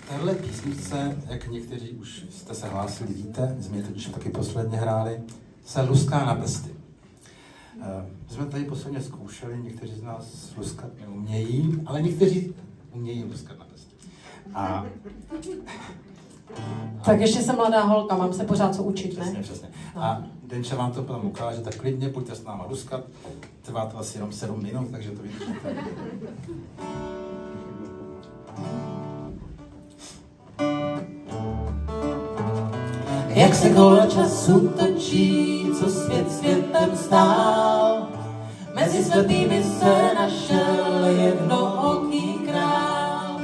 Tahle písničce, jak někteří už jste se hlásili, víte, jsme teď už taky posledně hráli, se luská na prsty. My jsme tady posledně zkoušeli, někteří z nás luskat neumějí, ale někteří umějí luskat na prsty. Tak ještě jsem mladá holka, mám se pořád co učit, ne? Přesně, přesně. A Denča vám to potom ukáže, tak klidně pojďte s náma luskat. Trvá to asi jenom 7 minut, takže to vydržíte. Jak se kolo času točí, co svět světem stál, mezi svatými se našel jednooký král.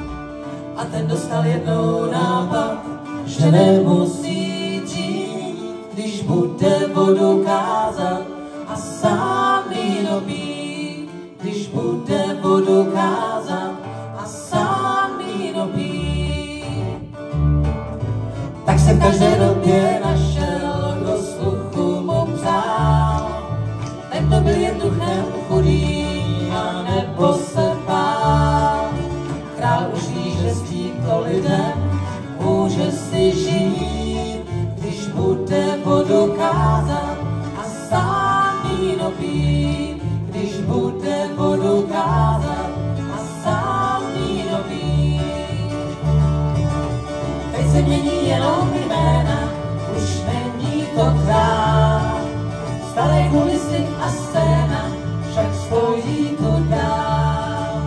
A ten dostal jednou nápad, že nemusí dřít, když bude vodu kázat a sám víno pít. Když bude vodu kázat a sám víno pít. Tak se v každé době našel, kdo sluchu mu přál. Ten to byl jen duchem chudý a nebo se bál. Král už ví, že s tímto lidem může si žít, když bude vodu kázat a sám víno pít. Když bude vodu kázat a sám víno pít. Teď se mění jenom jména, už není to král. Staré kulisy a scéna však stojí tu dál.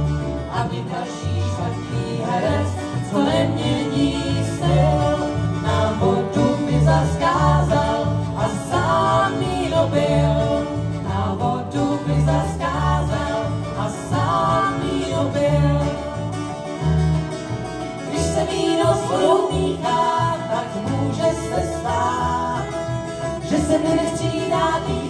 A mě každý špatný herec, co nemění styl, na vodu by zaskázal a sám víno byl. Na vodu by zaskázal a sám víno byl. Když se víno s vodou míchá, tak může se stát, že se mi nestřídá víno